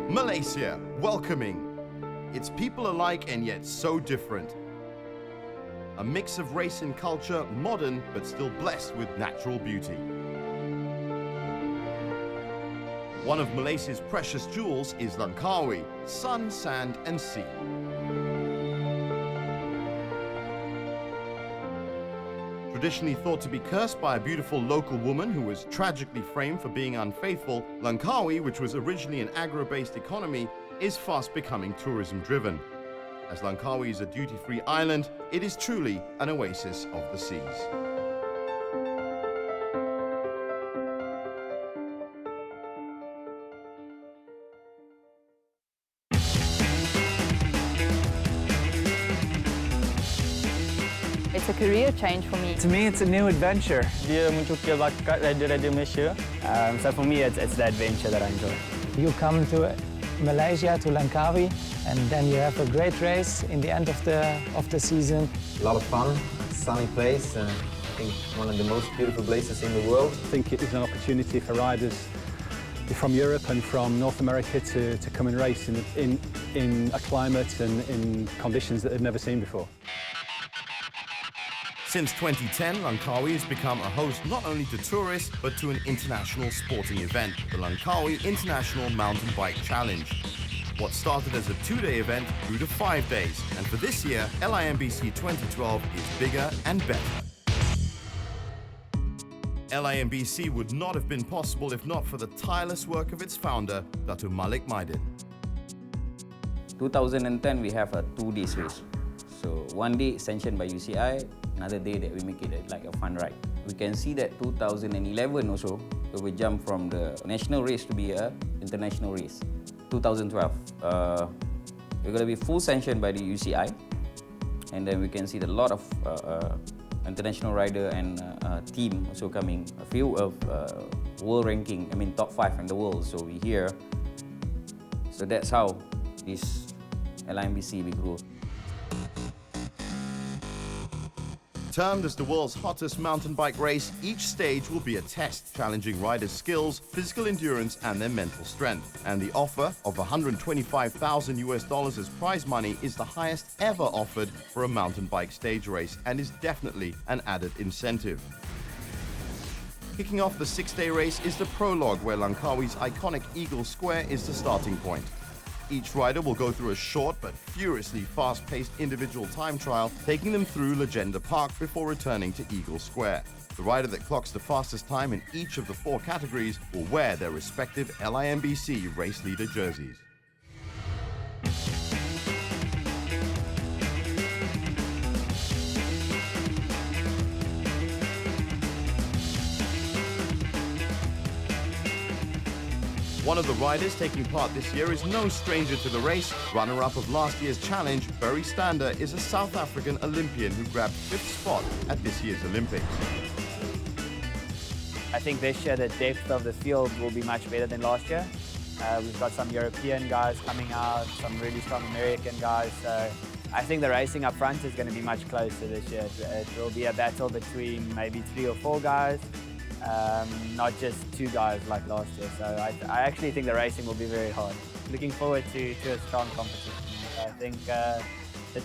Malaysia, welcoming. Its people alike and yet so different. A mix of race and culture, modern but still blessed with natural beauty. One of Malaysia's precious jewels is Langkawi, sun, sand and sea. Traditionally thought to be cursed by a beautiful local woman who was tragically framed for being unfaithful, Langkawi, which was originally an agro-based economy, is fast becoming tourism-driven. As Langkawi is a duty-free island, it is truly an oasis of the seas. It's a career change for me. To me, it's a new adventure. Dia mencukir bakat rider-rider Malaysia. So for me, it's the adventure that I enjoy. You come to Malaysia, to Langkawi, and then you have a great race in the end of the season. A lot of fun, sunny place, I think one of the most beautiful places in the world. I think it is an opportunity for riders from Europe and from North America to come and race in a climate and in conditions that they've never seen before. Since 2010, Langkawi has become a host not only to tourists, but to an international sporting event, the Langkawi International Mountain Bike Challenge. What started as a 2-day event grew to 5 days, and for this year, LIMBC 2012 is bigger and better. LIMBC would not have been possible if not for the tireless work of its founder, Dr. Malik Maidin. 2010, we have a 2-day race. So one day sanctioned by UCI, another day that we make it like a fun ride. We can see that 2011 also, we jump from the national race to be a international race. 2012, we're going to be full sanctioned by the UCI, and then we can see that a lot of international rider and team also coming. A few of world ranking, top 5 in the world. So we here. So that's how this LIMBC we grew. Termed as the world's hottest mountain bike race, each stage will be a test, challenging riders' skills, physical endurance and their mental strength. And the offer of $125,000 as prize money is the highest ever offered for a mountain bike stage race and is definitely an added incentive. Kicking off the 6-day race is the prologue, where Langkawi's iconic Eagle Square is the starting point. Each rider will go through a short but furiously fast-paced individual time trial, taking them through Legenda Park before returning to Eagle Square. The rider that clocks the fastest time in each of the 4 categories will wear their respective LIMBC race leader jerseys. One of the riders taking part this year is no stranger to the race. Runner-up of last year's challenge, Barry Stander, is a South African Olympian who grabbed 5th spot at this year's Olympics. I think this year the depth of the field will be much better than last year. We've got some European guys coming out, some really strong American guys. So I think the racing up front is going to be much closer this year. It will be a battle between maybe 3 or 4 guys. Not just 2 guys like last year. So I actually think the racing will be very hard. Looking forward to a strong competition. I think the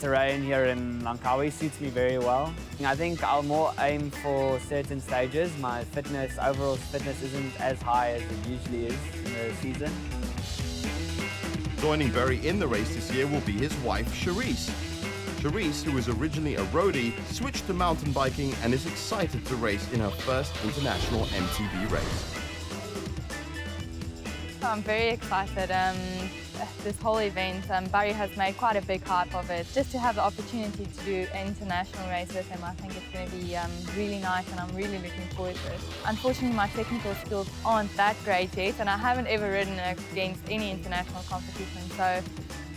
terrain here in Langkawi suits me very well. I think I'll more aim for certain stages. My overall fitness isn't as high as it usually is in the season. Joining Barry in the race this year will be his wife, Charisse. Charisse, who was originally a roadie, switched to mountain biking and is excited to race in her first international MTB race. I'm very excited. This whole event, Barry has made quite a big hype of it. Just to have the opportunity to do an international race with him, I think it's going to be really nice, and I'm really looking forward to it. Unfortunately, my technical skills aren't that great yet, and I haven't ever ridden against any international competition. So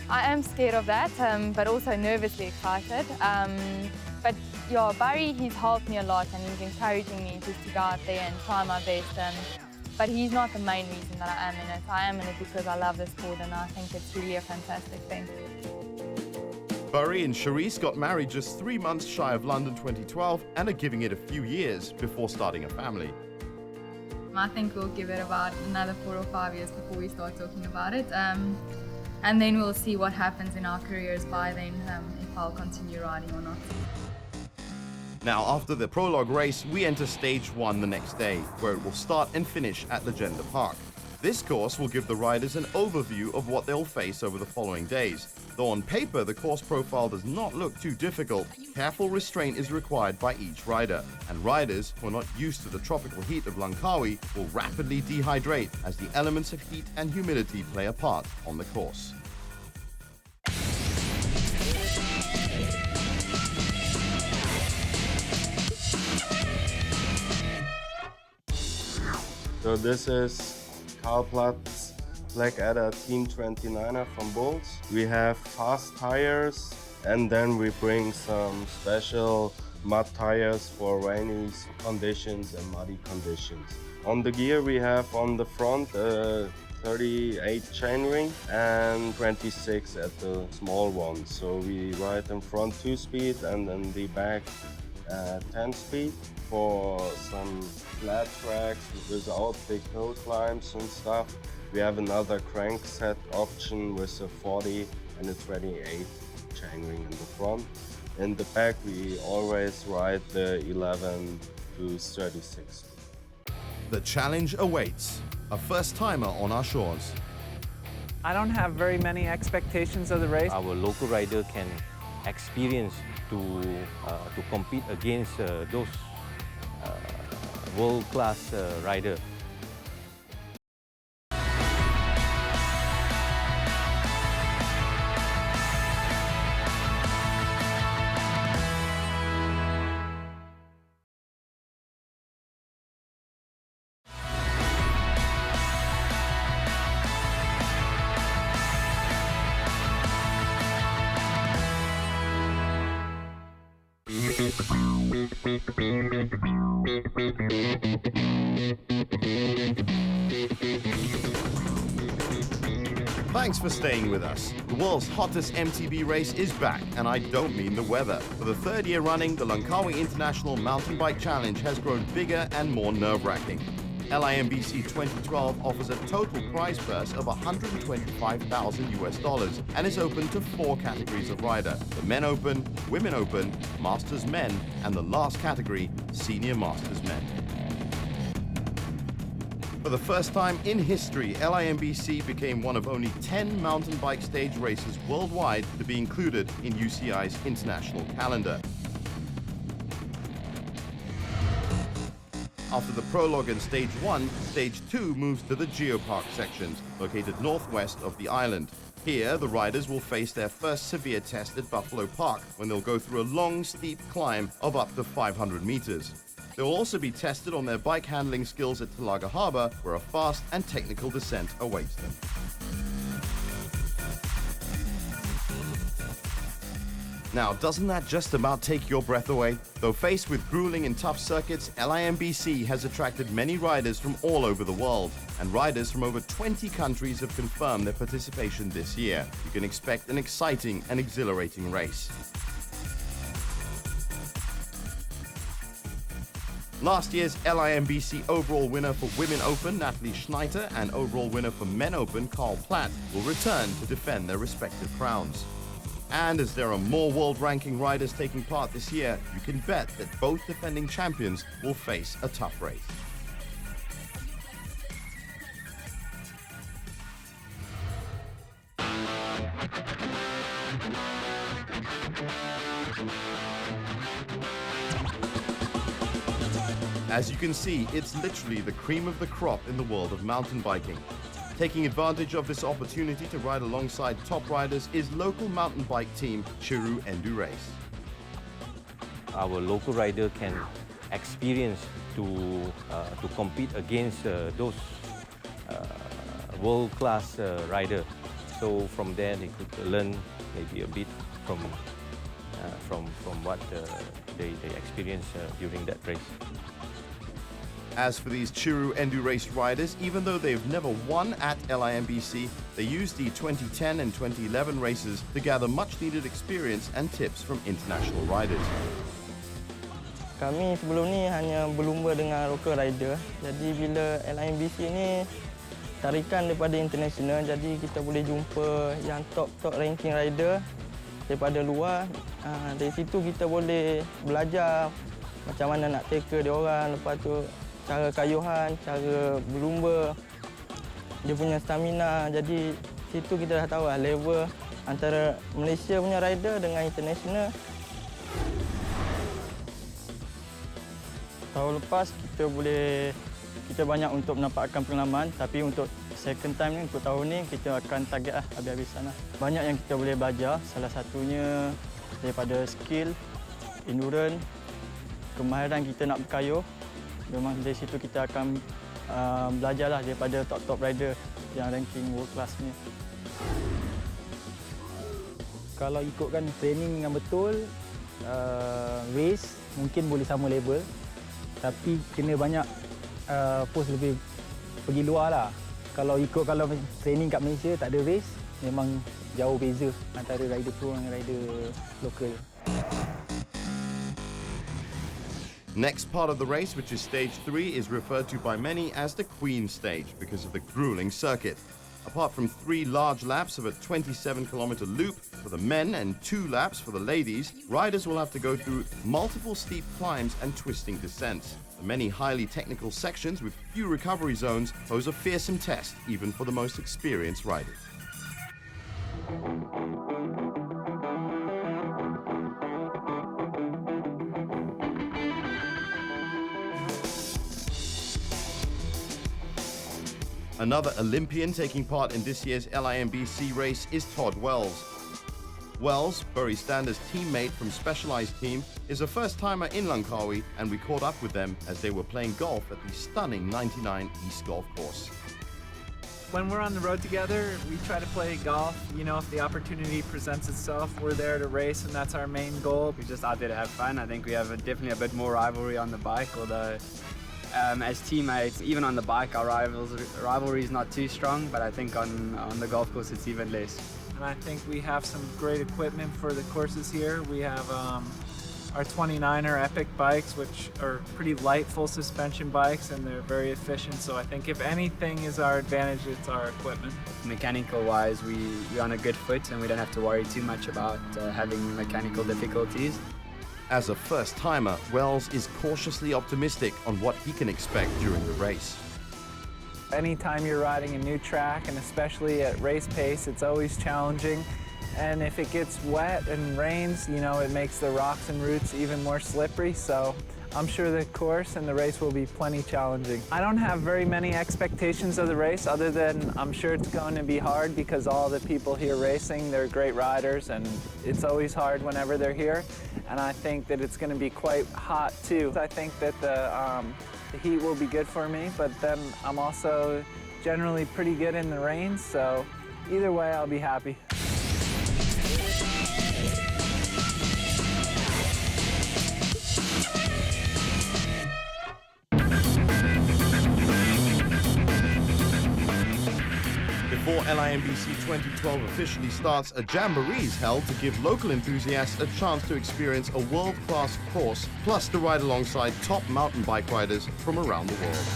I am scared of that, but also nervously excited. But yeah, Barry, he's helped me a lot, and he's encouraging me just to go out there and try my best. But he's not the main reason that I am in it. I am in it because I love the sport, and I think it's really a fantastic thing. Barry and Charisse got married just 3 months shy of London 2012 and are giving it a few years before starting a family. I think we'll give it about another 4 or 5 years before we start talking about it. And then we'll see what happens in our careers by then, if I'll continue riding or not. Now, after the prologue race, we enter stage 1 the next day, where it will start and finish at Legenda Park. This course will give the riders an overview of what they'll face over the following days. Though on paper the course profile does not look too difficult, careful restraint is required by each rider, and riders who are not used to the tropical heat of Langkawi will rapidly dehydrate as the elements of heat and humidity play a part on the course. So this is Karlplatz's Blackadder Team 29er from Bulls. We have fast tires, and then we bring some special mud tires for rainy conditions and muddy conditions. On the gear we have on the front 38 chainring and 26 at the small one. So we ride in front 2-speed and in the back 10-speed for some flat tracks without big hill climbs and stuff. We have another crankset option with a 40 and a 28 chainring in the front. In the back we always ride the 11 to 36. The challenge awaits, a first-timer on our shores. I don't have very many expectations of the race. Our local rider can experience to compete against those world-class riders. Thanks for staying with us. The world's hottest MTB race is back, and I don't mean the weather. For the third year running, the Langkawi International Mountain Bike Challenge has grown bigger and more nerve-wracking. LIMBC 2012 offers a total prize purse of $125,000 and is open to 4 categories of rider: the Men Open, Women Open, Masters Men, and the last category, Senior Masters Men. For the first time in history, LIMBC became one of only 10 mountain bike stage races worldwide to be included in UCI's international calendar. After the prologue in Stage 1, Stage 2 moves to the Geopark sections, located northwest of the island. Here, the riders will face their first severe test at Buffalo Park, when they'll go through a long, steep climb of up to 500 meters. They will also be tested on their bike handling skills at Talaga Harbour, where a fast and technical descent awaits them. Now, doesn't that just about take your breath away? Though faced with grueling and tough circuits, LIMBC has attracted many riders from all over the world, and riders from over 20 countries have confirmed their participation this year. You can expect an exciting and exhilarating race. Last year's LIMBC overall winner for Women Open, Natalie Schneider, and overall winner for Men Open, Karl Platt, will return to defend their respective crowns. And as there are more world-ranking riders taking part this year, you can bet that both defending champions will face a tough race. As you can see, it's literally the cream of the crop in the world of mountain biking. Taking advantage of this opportunity to ride alongside top riders is local mountain bike team Chiru Endu Race. Our local rider can experience to compete against those world-class riders. So from there, they could learn maybe a bit from what they experience during that race. As for these Chiru Endu Race riders, even though they've never won at LIMBC, they used the 2010 and 2011 races to gather much-needed experience and tips from international riders. Kami sebelum ni hanya berlumba dengan local rider. Jadi bila LIMBC ni tarikan daripada international, jadi kita boleh jumpa yang top ranking rider daripada luar. Dari situ kita boleh belajar macam mana nak tackle dia orang, lepas tu cara kayuhan, cara berlumba, dia punya stamina. Jadi situ kita dah tahu level antara Malaysia punya rider dengan international. Tahun lepas kita banyak untuk mendapatkan pengalaman, tapi untuk second time ni, untuk tahun ni kita akan target habis-habisan. Banyak yang kita boleh belajar, salah satunya daripada skill, endurance, kemahiran kita nak berkayuh. Memang dari situ kita akan belajarlah daripada top rider yang ranking world class ni. Kalau ikutkan training yang betul, race mungkin boleh sama level. Tapi kena banyak post lebih pergi luar lah. Kalau training kat Malaysia tak ada race, memang jauh beza antara rider pro dengan rider lokal. Next part of the race, which is stage 3, is referred to by many as the Queen stage because of the grueling circuit. Apart from 3 large laps of a 27-kilometer loop for the men and 2 laps for the ladies, riders will have to go through multiple steep climbs and twisting descents. The many highly technical sections with few recovery zones pose a fearsome test even for the most experienced riders. Another Olympian taking part in this year's LIMBC race is Todd Wells. Wells, Bury Stander's teammate from Specialized Team, is a first-timer in Langkawi, and we caught up with them as they were playing golf at the stunning 99 East Golf Course. When we're on the road together, we try to play golf. You know, if the opportunity presents itself, we're there to race, and that's our main goal. We're just out there to have fun. I think we have definitely a bit more rivalry on the bike, although as teammates, even on the bike, our rivalry is not too strong, but I think on the golf course it's even less. And I think we have some great equipment for the courses here. We have our 29er Epic bikes, which are pretty light, full suspension bikes, and they're very efficient. So I think if anything is our advantage, it's our equipment. Mechanical-wise, we're on a good foot, and we don't have to worry too much about having mechanical difficulties. As a first-timer, Wells is cautiously optimistic on what he can expect during the race. Anytime you're riding a new track, and especially at race pace, it's always challenging. And if it gets wet and rains, you know, it makes the rocks and roots even more slippery. So I'm sure the course and the race will be plenty challenging. I don't have very many expectations of the race other than I'm sure it's going to be hard because all the people here racing, they're great riders, and it's always hard whenever they're here. And I think that it's going to be quite hot too. I think that the heat will be good for me, but then I'm also generally pretty good in the rain, so either way I'll be happy. Before LIMBC 2012 officially starts, a jamboree is held to give local enthusiasts a chance to experience a world-class course, plus to ride alongside top mountain bike riders from around the world.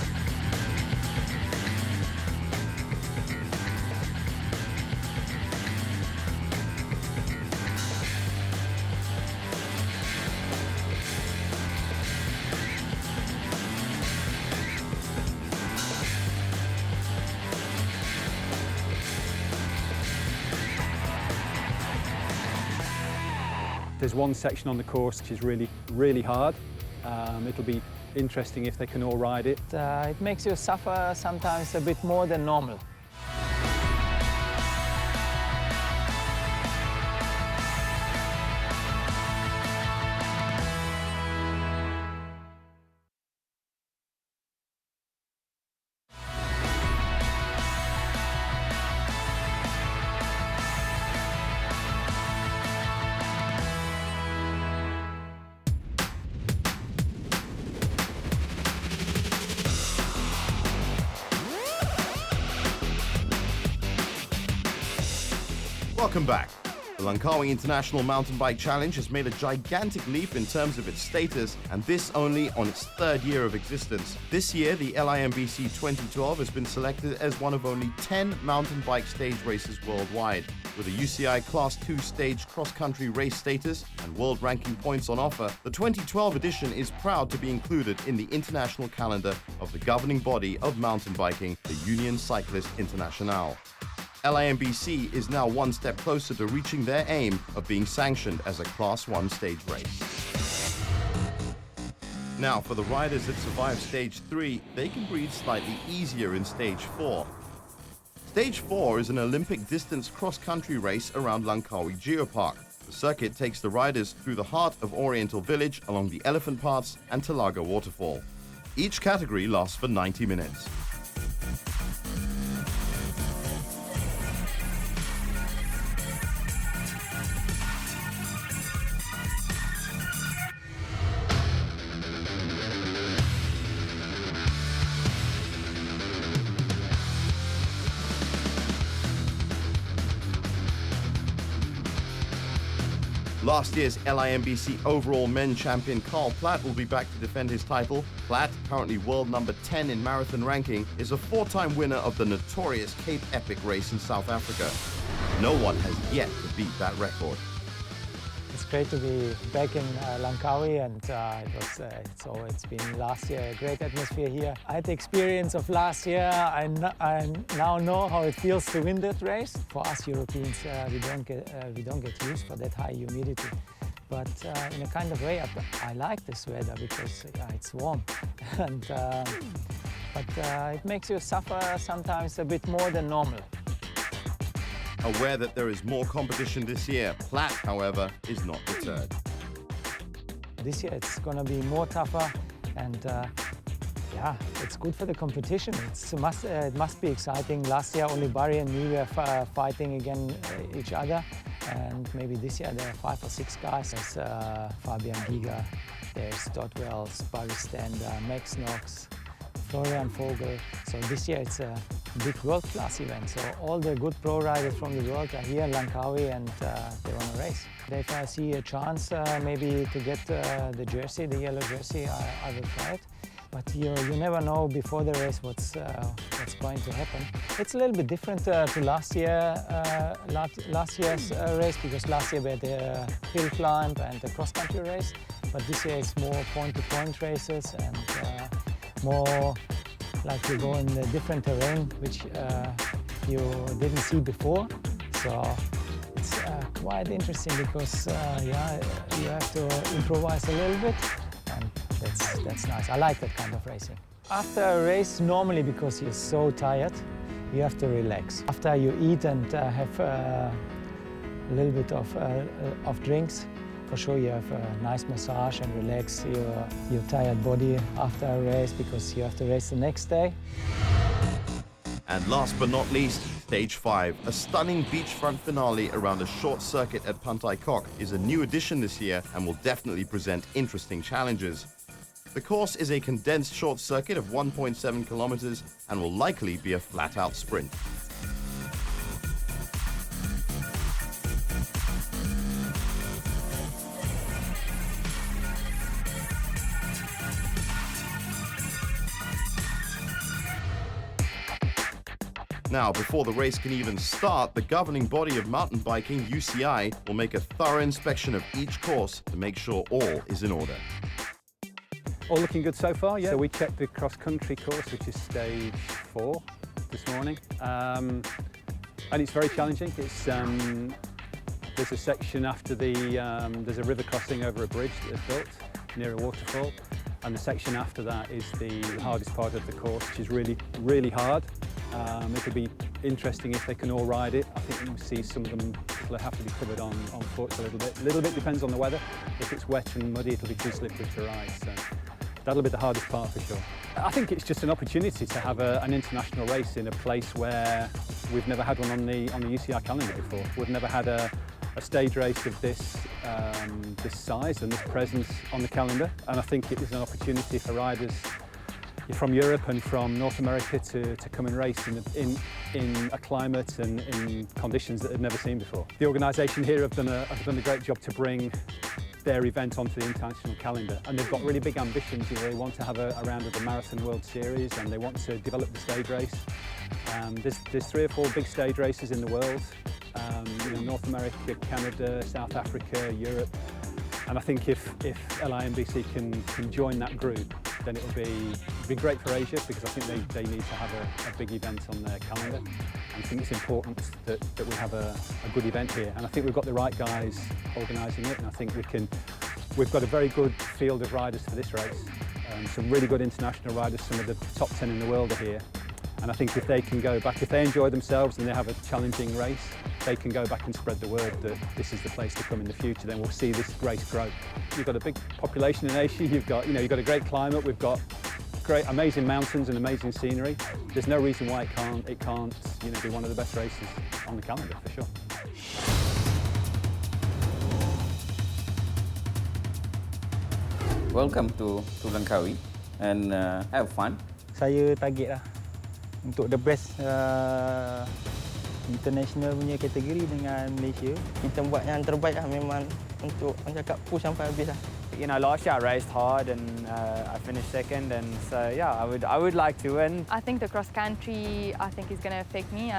There's one section on the course which is really hard. It'll be interesting if they can all ride it. It makes you suffer sometimes a bit more than normal. Welcome back. The Langkawi International Mountain Bike Challenge has made a gigantic leap in terms of its status, and this only on its third year of existence. This year, the LIMBC 2012 has been selected as one of only 10 mountain bike stage races worldwide. With a UCI Class 2 stage cross-country race status and world ranking points on offer, the 2012 edition is proud to be included in the international calendar of the governing body of mountain biking, the Union Cycliste Internationale. LIMBC is now one step closer to reaching their aim of being sanctioned as a Class 1 stage race. Now, for the riders that survive Stage 3, they can breathe slightly easier in Stage 4. Stage 4 is an Olympic distance cross-country race around Langkawi Geopark. The circuit takes the riders through the heart of Oriental Village along the Elephant Paths and Telaga Waterfall. Each category lasts for 90 minutes. Last year's LIMBC overall men champion Carl Platt will be back to defend his title. Platt, currently world number 10 in marathon ranking, is a 4-time winner of the notorious Cape Epic race in South Africa. No one has yet to beat that record. It's great to be back in Langkawi, and it's been last year a great atmosphere here. I had the experience of last year. I now know how it feels to win that race. For us Europeans, we don't get used for that high humidity. But in a kind of way, I like this weather because it's warm, and but it makes you suffer sometimes a bit more than normal. Aware that there is more competition this year, Platt, however, is not deterred. This year it's going to be more tougher, and yeah, it's good for the competition. It must be exciting. Last year only Barry and me were fighting against each other, and maybe this year there are 5 or 6 guys. There's Fabian Giga, there's Todd Wells, Barry Stander, Max Knox, Florian Vogel. So this year it's a big world-class event. So all the good pro riders from the world are here in Langkawi, and they want to race. If I see a chance maybe to get the jersey, the yellow jersey, I will try it. But you never know before the race what's going to happen. It's a little bit different to last year's race, because last year we had the hill climb and the cross-country race. But this year it's more point-to-point races, and more like you go in a different terrain, which you didn't see before. So it's quite interesting because yeah, you have to improvise a little bit, and that's nice. I like that kind of racing. After a race, normally because you're so tired, you have to relax. After you eat and have a little bit of drinks, for sure you have a nice massage and relax your tired body after a race, because you have to race the next day. And last but not least, Stage 5, a stunning beachfront finale around a short circuit at Pantai Kok, is a new addition this year and will definitely present interesting challenges. The course is a condensed short circuit of 1.7 kilometers and will likely be a flat-out sprint. Now, before the race can even start, the governing body of mountain biking, UCI, will make a thorough inspection of each course to make sure all is in order. All looking good so far, yeah. So we checked the cross-country course, which is Stage 4 this morning. And it's very challenging. It's, there's a section after there's a river crossing over a bridge that they've built near a waterfall. And the section after that is the hardest part of the course, which is really, really hard. It'll be interesting if they can all ride it. I think you'll see some of them will have to be covered on foot a little bit. A little bit depends on the weather. If it's wet and muddy, it'll be too slippery to ride. So that'll be the hardest part for sure. I think it's just an opportunity to have an international race in a place where we've never had one on the UCI calendar before. We've never had a stage race of this size and this presence on the calendar, and I think it is an opportunity for riders from Europe and from North America to come and race in a climate and in conditions that they've never seen before. The organisation here have done a great job to bring their event onto the international calendar, and they've got really big ambitions. You know, they want to have a round of the Marathon World Series, and they want to develop the stage race. There's 3 or 4 big stage races in the world, you know, North America, Canada, South Africa, Europe, and I think if LIMBC can join that group, then it'll be great for Asia, because I think they need to have a big event on their calendar. And I think it's important that we have a good event here, and I think we've got the right guys organising it, and I think we've got a very good field of riders for this race. Some really good international riders, some of the top 10 in the world are here. And I think if they can go back, if they enjoy themselves and they have a challenging race, they can go back and spread the word that this is the place to come in the future, then we'll see this race grow. You've got a big population in Asia, you've got a great climate, we've got great, amazing mountains and amazing scenery. There's no reason why it can't be one of the best races on the calendar, for sure. Welcome to Langkawi and have fun. Saya target lah untuk the best international punya kategori dengan Malaysia. Kita buat yang terbaik lah, memang untuk orang cakap push sampai habis lah. You know, last year I raced hard and I finished second, and so yeah, I would like to win. I think the cross country is going to affect me.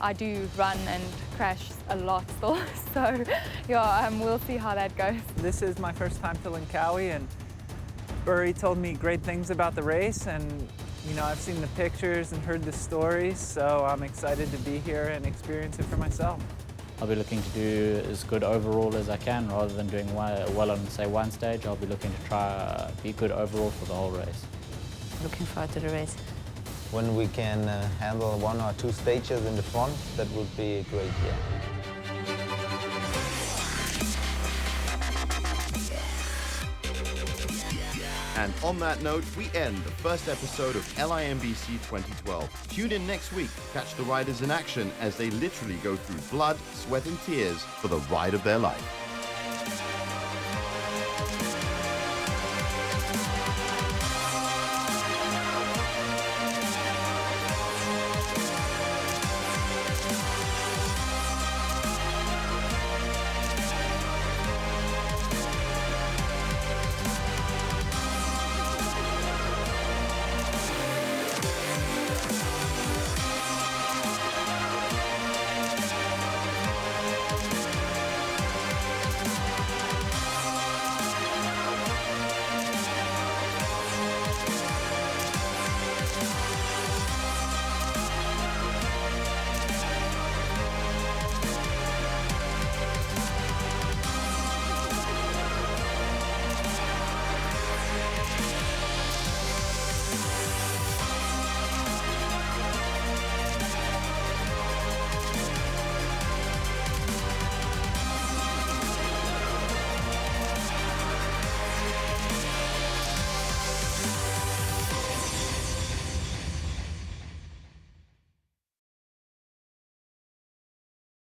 I do run and crash a lot still, so yeah, we'll see how that goes. This is my first time to Langkawi, and Burry told me great things about the race, and you know, I've seen the pictures and heard the stories, so I'm excited to be here and experience it for myself. I'll be looking to do as good overall as I can, rather than doing well on, say, one stage. I'll be looking to try be good overall for the whole race. Looking forward to the race. When we can handle 1 or 2 stages in the front, that would be great, yeah. And on that note, we end the first episode of LIMBC 2012. Tune in next week to catch the riders in action as they literally go through blood, sweat and tears for the ride of their life.